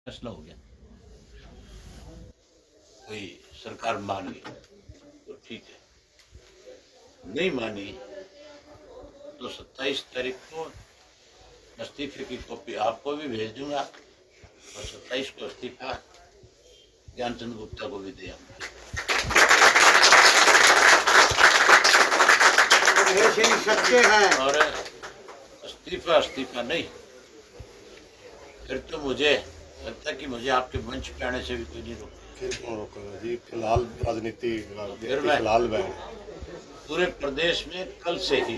फैसला हो गया, कोई सरकार मान गई तो ठीक है, नहीं मानी तो 27 तारीख को इस्तीफे की कॉपी आपको भी भेज दूंगा और 27 को इस्तीफा ज्ञानचंद गुप्ता को भी दे सकते हैं। और इस्तीफा नहीं, फिर तो मुझे लगता है कि मुझे आपके मंच पे आने से भी कोई नहीं रोकेगा। फिर कौन रोकेगा जी? फिलहाल राजनीति फिर मैं फिलहाल बैन पूरे प्रदेश में कल से ही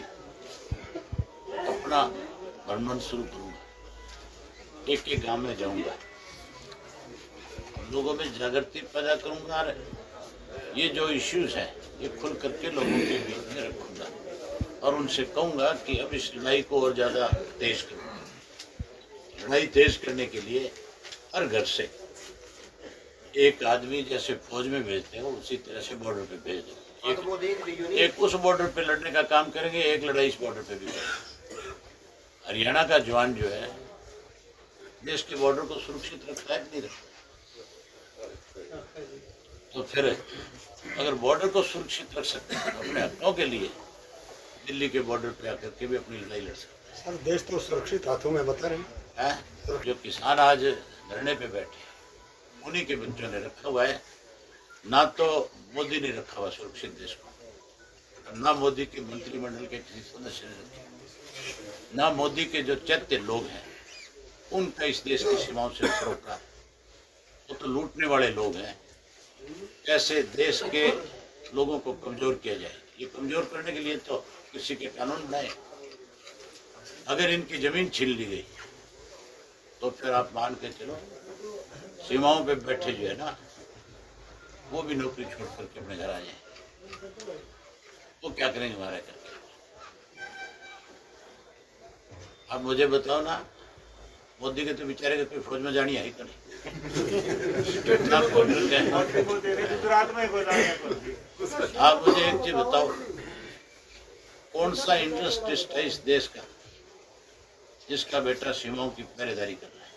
अपना भ्रमण शुरू करूंगा, एक एक गांव में जाऊंगा, लोगों में जागृति पैदा करूंगा और ये जो इश्यूज हैं ये खुल करके लोगों के बीच में रखूंगा और उनसे कहूंगा कि अब इस लड़ाई को और ज्यादा तेज करूंगा। लड़ाई तेज करने के लिए हर घर से एक आदमी जैसे फौज में भेजते हैं उसी तरह से बॉर्डर पे भेज दो। एक उस बॉर्डर पे लड़ने का काम करेंगे, एक लड़ाई इस बॉर्डर पे भी करेंगे। हरियाणा का जवान जो है देश के बॉर्डर को सुरक्षित रखता है नहीं रखता, तो फिर अगर बॉर्डर को सुरक्षित रख सकते हैं तो अपने हकों के लिए दिल्ली के बॉर्डर पे आकर के भी अपनी लड़ाई लड़ सकते सर, देश तो सुरक्षित हाथों में बता रहे हैं। जो किसान आज धरने पे बैठे उन्हीं के बच्चों ने रखा हुआ है, ना तो मोदी ने रखा हुआ सुरक्षित देश को, ना मोदी के मंत्रिमंडल के किसी सदस्य ने रखा, ना मोदी के जो चैत्य लोग हैं उनका इस देश की सीमाओं से सरोकार। वो तो लूटने वाले लोग हैं। कैसे देश के लोगों को कमजोर किया जाए, ये कमजोर करने के लिए तो किसी के कानून बनाए। अगर इनकी जमीन छीन ली गई तो फिर आप मान के चलो सीमाओं पे बैठे जो है ना वो भी नौकरी छोड़ करके अपने घर आ जाए, वो क्या करेंगे हमारा करके। आप मुझे बताओ ना, मोदी के तो बेचारे के कोई फौज में जानी आई तो नहीं। आप मुझे एक चीज बताओ, कौन सा इंडस्ट्रिस्ट है इस देश का जिसका बेटा सीमाओं की पहरेदारी कर रहा है?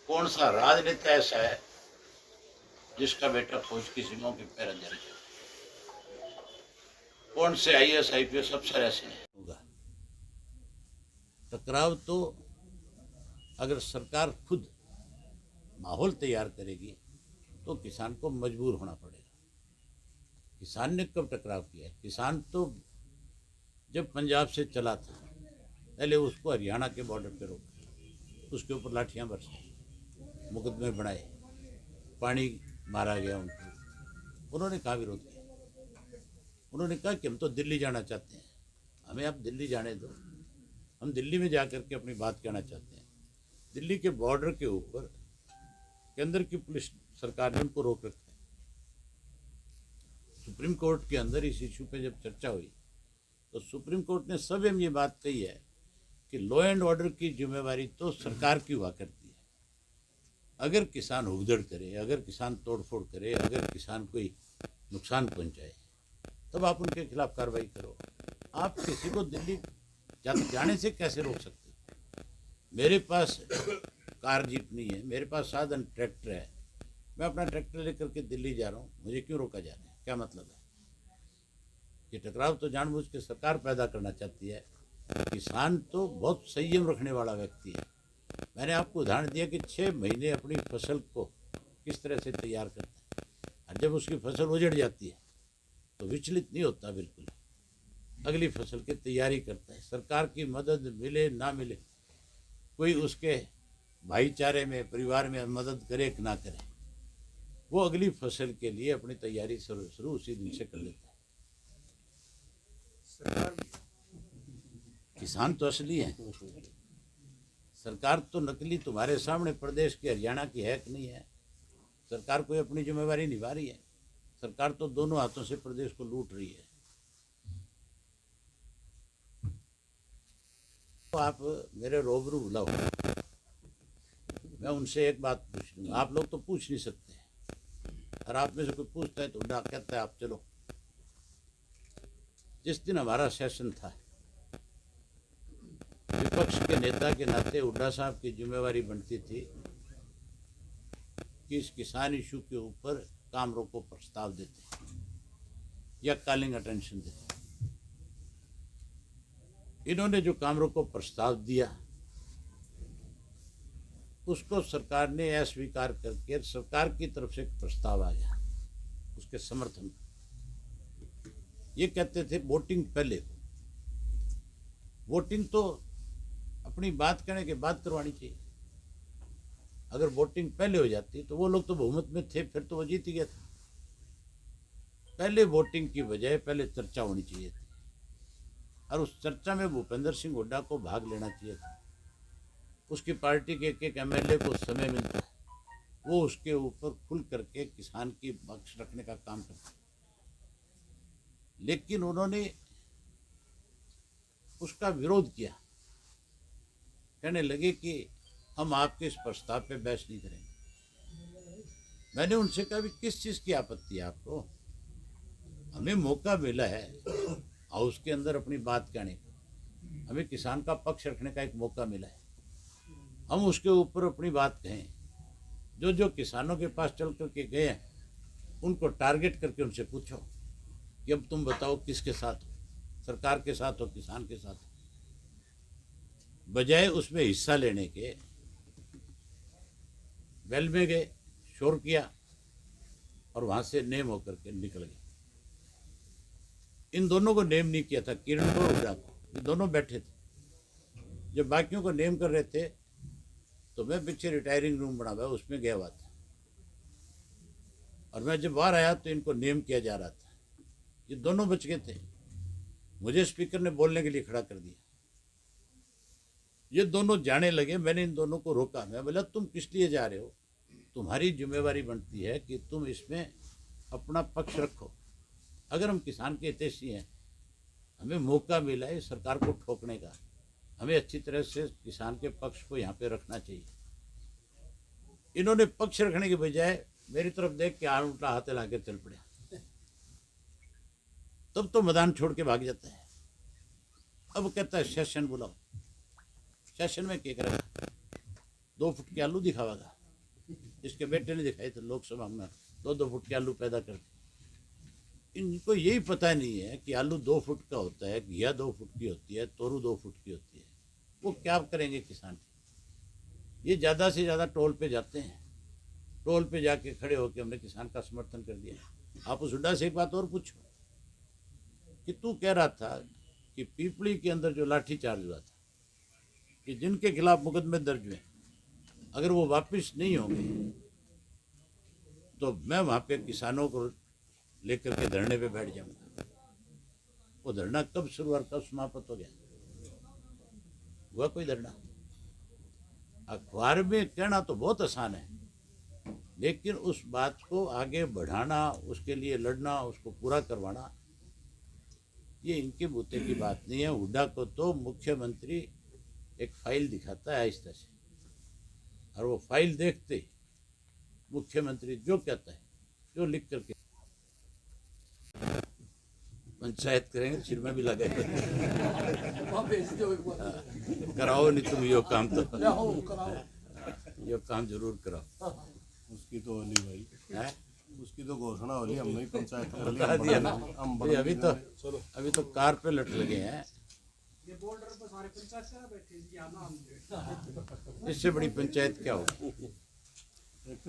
कौन सा राजनेता ऐसा है जिसका बेटा फौज की सीमाओं की पहरेदारी कर रहा है? कौन से IAS IPS अफसर ऐसे हैं? होगा टकराव तो अगर सरकार खुद माहौल तैयार करेगी तो किसान को मजबूर होना पड़ेगा। किसान ने कब टकराव किया? किसान तो जब पंजाब से चला था पहले उसको हरियाणा के बॉर्डर पे रोका, उसके ऊपर लाठियां बरसाई, मुकदमे बनाए, पानी मारा गया उनको। उन्होंने कहा विरोध किया, उन्होंने कहा कि हम तो दिल्ली जाना चाहते हैं, हमें आप दिल्ली जाने दो, हम दिल्ली में जाकर के अपनी बात कहना चाहते हैं। दिल्ली के बॉर्डर के ऊपर केंद्र की पुलिस सरकार ने उनको रोक रखा है। सुप्रीम कोर्ट के अंदर इस इशू पे जब चर्चा हुई तो सुप्रीम कोर्ट ने स्वयं ये बात कही है कि लॉ एंड ऑर्डर की जिम्मेवारी तो सरकार की हुआ करती है। अगर किसान उगदड़ करे, अगर किसान तोड़फोड़ करे, अगर किसान कोई नुकसान पहुंचाए तब आप उनके खिलाफ कार्रवाई करो। आप किसी को दिल्ली जाने से कैसे रोक सकते? मेरे पास कार जीप नहीं है, मेरे पास साधन ट्रैक्टर है, मैं अपना ट्रैक्टर लेकर के दिल्ली जा रहा हूँ, मुझे क्यों रोका जा रहा है? क्या मतलब है? ये टकराव तो जानबूझ के सरकार पैदा करना चाहती है। किसान तो बहुत संयम रखने वाला व्यक्ति है। मैंने आपको उदाहरण दिया कि 6 महीने अपनी फसल को किस तरह से तैयार करता है, और जब उसकी फसल उजड़ जाती है तो विचलित नहीं होता, बिल्कुल अगली फसल की तैयारी करता है। सरकार की मदद मिले ना मिले, कोई उसके भाईचारे में परिवार में मदद करे कि ना करे, वो अगली फसल के लिए अपनी तैयारी शुरू उसी दिन से कर लेता है। किसान तो असली है, सरकार तो नकली तुम्हारे सामने प्रदेश की हरियाणा की है कि नहीं है। सरकार कोई अपनी जिम्मेवारी निभा रही है? सरकार तो दोनों हाथों से प्रदेश को लूट रही है। तो आप मेरे रूबरू बुलाओ, मैं उनसे एक बात पूछ लूँगा। आप लोग तो पूछ नहीं सकते, और आप में से कोई पूछता है तो उड़ा कहता है आप चलो। जिस दिन हमारा सेशन था, विपक्ष के नेता के नाते हुड्डा साहब की जिम्मेवारी बनती थी कि इस किसान इशू के ऊपर काम रोको प्रस्ताव देते या कॉलिंग अटेंशन देते। इन्होंने जो काम रोको प्रस्ताव दिया उसको सरकार ने अस्वीकार करके सरकार की तरफ से एक प्रस्ताव आ गया उसके समर्थन में। ये कहते थे वोटिंग पहले हो। वोटिंग तो अपनी बात करने के बाद करवानी चाहिए। अगर वोटिंग पहले हो जाती तो वो लोग तो बहुमत में थे, फिर तो वो जीत ही गया था। पहले वोटिंग की बजाय पहले चर्चा होनी चाहिए थी और उस चर्चा में भूपेंद्र सिंह हुड्डा को भाग लेना चाहिए था। उसकी पार्टी के एक एमएलए को समय मिलता है, वो उसके ऊपर खुल करके किसान की पक्ष रखने का काम करता है। लेकिन उन्होंने उसका विरोध किया, कहने लगे कि हम आपके इस प्रस्ताव पे बहस नहीं करेंगे। मैंने उनसे कहा भी किस चीज़ की आपत्ति है आपको? हमें मौका मिला है हाउस के अंदर अपनी बात कहने का, हमें किसान का पक्ष रखने का एक मौका मिला है, हम उसके ऊपर अपनी बात कहें। जो जो किसानों के पास चल करके गए हैं उनको टारगेट करके उनसे पूछो कि अब तुम बताओ किसके साथ हो, सरकार के साथ हो, किसान के साथ हो। बजाय उसमें हिस्सा लेने के वेल में गए, शोर किया और वहां से नेम होकर के निकल गए। इन दोनों को नेम नहीं किया था, किरण को और हुड्डा को, ये दोनों बैठे थे। जब बाकियों को नेम कर रहे थे तो मैं पीछे रिटायरिंग रूम बना हुआ है उसमें गया हुआ था और मैं जब बाहर आया तो इनको नेम किया जा रहा था। ये दोनों बच गए थे, मुझे स्पीकर ने बोलने के लिए खड़ा कर दिया। ये दोनों जाने लगे, मैंने इन दोनों को रोका। मैं बोला तुम किस लिए जा रहे हो? तुम्हारी जिम्मेवारी बनती है कि तुम इसमें अपना पक्ष रखो। अगर हम किसान के हितैषी हैं, हमें मौका मिला है सरकार को ठोकने का, हमें अच्छी तरह से किसान के पक्ष को यहाँ पे रखना चाहिए। इन्होंने पक्ष रखने के बजाय मेरी तरफ देख के उल्टा हाथ ला के चल पड़े। तब तो मैदान छोड़ के भाग जाता है। अब कहता है सेशन बुलाओ। सेशन में क्या करेगा? 2 फुट के आलू दिखावागा। इसके बेटे ने दिखाए थे लोकसभा में 2-2 फुट के आलू पैदा करके। इनको यही पता नहीं है कि आलू 2 फुट का होता है, घिया 2 फुट की होती है, तोरू 2 फुट की होती है। वो क्या करेंगे किसान? ये ज़्यादा से ज़्यादा टोल पे जाते हैं, टोल पे जाके खड़े होकर हमने किसान का समर्थन कर दिया। आप उस हुड्डा से एक बात और पूछो कि तू कह रहा था कि पीपली के अंदर जो लाठीचार्ज हुआ था, कि जिनके खिलाफ मुकदमे दर्ज हुए अगर वो वापस नहीं होंगे तो मैं वहाँ पे किसानों को लेकर के धरने पे बैठ जाऊंगा। वो धरना कब शुरू और कब समाप्त हो गया? हुआ कोई धरना? अखबार में कहना तो बहुत आसान है, लेकिन उस बात को आगे बढ़ाना, उसके लिए लड़ना, उसको पूरा करवाना, ये इनके बूते की बात नहीं है। हुड्डा को तो मुख्यमंत्री एक फाइल दिखाता है आहिस्ता से, और वो फाइल देखते मुख्यमंत्री जो कहता है, जो लिख करके पंचायत करेंगे, सिर में भी लगे कराओ नहीं तुम यो काम, तो यो काम जरूर कराओ। उसकी तो होली भाई है उसकी तो घोषणा होली, हम नहीं पंचायत कर ली, बता दिया ना। हम ये अभी तो कार पे लट लगे हैं। इससे बड़ी पंचायत क्या हो? एक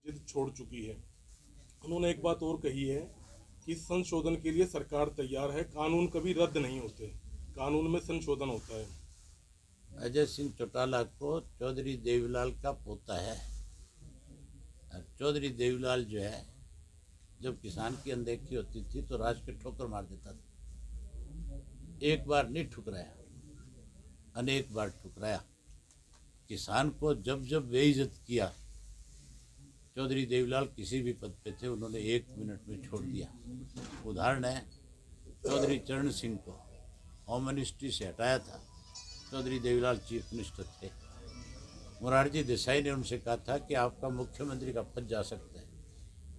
जिद छोड़ चुकी है। उन्होंने एक बात और कही है कि संशोधन के लिए सरकार तैयार है, कानून कभी रद्द नहीं होते, कानून में संशोधन होता है। अजय सिंह चौटाला को चौधरी देवीलाल का पोता है। चौधरी देवीलाल जो है, जब किसान की अनदेखी होती थी तो राज के ठोकर मार देता था। एक बार नहीं ठुकराया, अनेक बार ठुकराया। किसान को जब जब बेइज्जत किया, चौधरी देवीलाल किसी भी पद पे थे, उन्होंने 1 मिनट में छोड़ दिया। उदाहरण है, चौधरी चरण सिंह को होम मिनिस्ट्री से हटाया था, चौधरी देवीलाल चीफ मिनिस्टर थे। मोरारजी देसाई ने उनसे कहा था कि आपका मुख्यमंत्री का पद जा सकता है।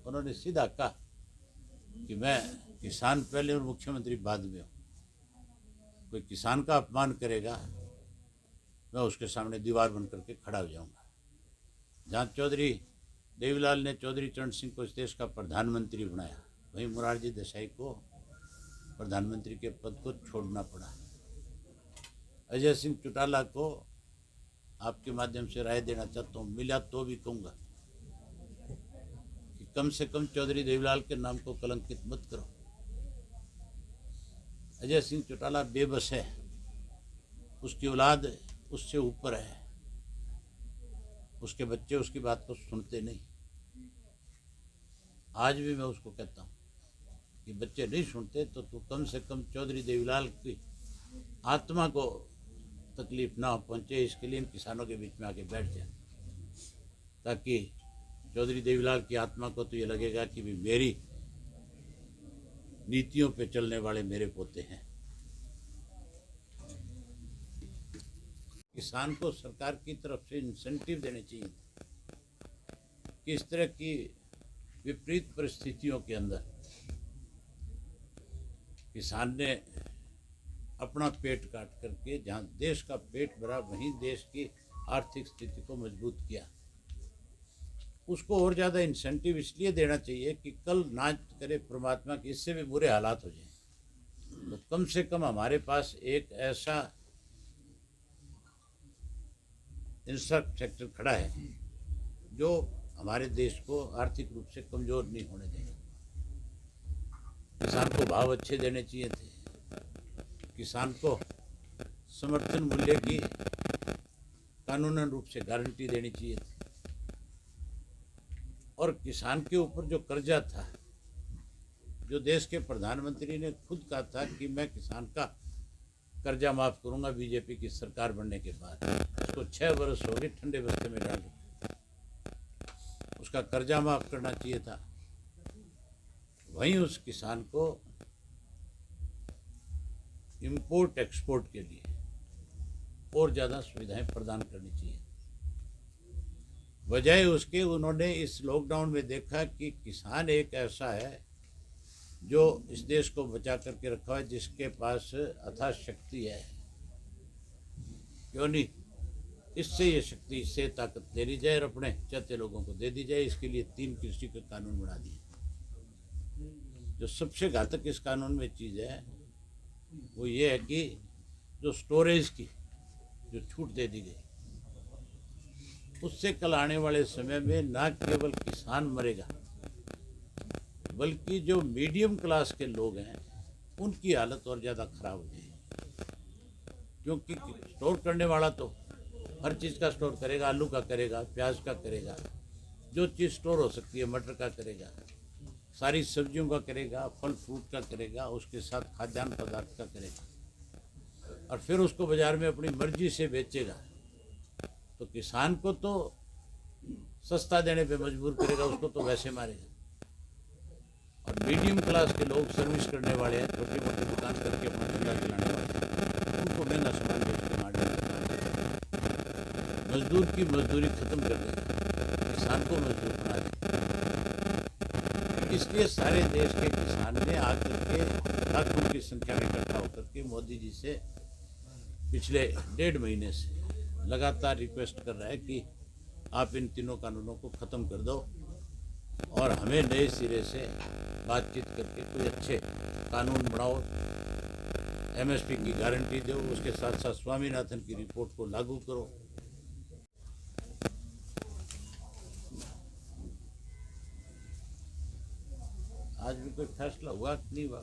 उन्होंने सीधा कहा कि मैं किसान पहले और मुख्यमंत्री बाद में हूँ। कोई किसान का अपमान करेगा, मैं उसके सामने दीवार बन करके खड़ा हो जाऊंगा। जहाँ चौधरी देवीलाल ने चौधरी चरण सिंह को इस देश का प्रधानमंत्री बनाया, वहीं मोरारजी देसाई को प्रधानमंत्री के पद को छोड़ना पड़ा। अजय सिंह चौटाला को आपके माध्यम से राय देना चाहता हूँ, मिला तो भी कहूँगा कि कम से कम चौधरी देवीलाल के नाम को कलंकित मत करो। अजय सिंह चौटाला बेबस है, उसकी औलाद उससे ऊपर है, उसके बच्चे उसकी बात को सुनते नहीं। आज भी मैं उसको कहता हूँ कि बच्चे नहीं सुनते तो तू कम से कम चौधरी देवीलाल की आत्मा को तकलीफ ना पहुँचे, इसके लिए इन किसानों के बीच में आके बैठ जाए, ताकि चौधरी देवीलाल की आत्मा को तो ये लगेगा कि भी मेरी नीतियों पे चलने वाले मेरे पोते हैं। किसान को सरकार की तरफ से इंसेंटिव देने चाहिए कि इस तरह की विपरीत परिस्थितियों के अंदर किसान ने अपना पेट काट करके जहाँ देश का पेट भरा वहीं देश की आर्थिक स्थिति को मजबूत किया। उसको और ज़्यादा इंसेंटिव इसलिए देना चाहिए कि कल ना करे परमात्मा कि इससे भी बुरे हालात हो जाए तो कम से कम हमारे पास एक ऐसा इंफ्रास्ट्रक्चर खड़ा है जो हमारे देश को आर्थिक रूप से कमज़ोर नहीं होने देगा। किसान को भाव अच्छे देने चाहिए थे, किसान को समर्थन मूल्य की कानूनन रूप से गारंटी देनी चाहिए थी, और किसान के ऊपर जो कर्जा था, जो देश के प्रधानमंत्री ने खुद कहा था कि मैं किसान का कर्जा माफ़ करूंगा बीजेपी की सरकार बनने के बाद, उसको 6 वर्ष हो गए ठंडे बस्ते में डाल रखा, उसका कर्जा माफ़ करना चाहिए था। वहीं उस किसान को इंपोर्ट एक्सपोर्ट के लिए और ज़्यादा सुविधाएं प्रदान करनी चाहिए। वजह उसके उन्होंने इस लॉकडाउन में देखा कि किसान एक ऐसा है जो इस देश को बचा करके रखा है, जिसके पास अथाह शक्ति है। क्यों नहीं इससे ये शक्ति, इससे ताकत ले ली जाए और अपने चाहते लोगों को दे दी जाए। इसके लिए 3 कृषि के कानून बना दिए। जो सबसे घातक इस कानून में चीज़ है वो ये है कि जो स्टोरेज की जो छूट दे दी गई, उससे कल आने वाले समय में न केवल किसान मरेगा बल्कि जो मीडियम क्लास के लोग हैं उनकी हालत और ज़्यादा खराब हो जाएगी। क्योंकि स्टोर करने वाला तो हर चीज़ का स्टोर करेगा, आलू का करेगा, प्याज का करेगा, जो चीज़ स्टोर हो सकती है मटर का करेगा, सारी सब्जियों का करेगा, फल फ्रूट का करेगा, उसके साथ खाद्यान्न पदार्थ का करेगा, और फिर उसको बाज़ार में अपनी मर्जी से बेचेगा। तो किसान को तो सस्ता देने पे मजबूर करेगा, उसको तो वैसे मारेगा। और मीडियम क्लास के लोग सर्विस करने वाले हैं, छोटी मोटी दुकान करके अपना धंधा चलाने वाले हैं, उनको महंगा सामान बेच के मार देगा। मजदूर की मजदूरी खत्म कर देगा, किसान को मजदूर बना देगा। इसलिए सारे देश के किसान ने आकर के लाखों की संख्या में इकट्ठा होकर के मोदी जी से पिछले 1.5 महीने से लगातार रिक्वेस्ट कर रहा है कि आप इन तीनों कानूनों को ख़त्म कर दो और हमें नए सिरे से बातचीत करके कोई अच्छे कानून बनाओ, एमएसपी की गारंटी दो, उसके साथ साथ स्वामीनाथन की रिपोर्ट को लागू करो। आज भी कोई फैसला हुआ कि नहीं हुआ?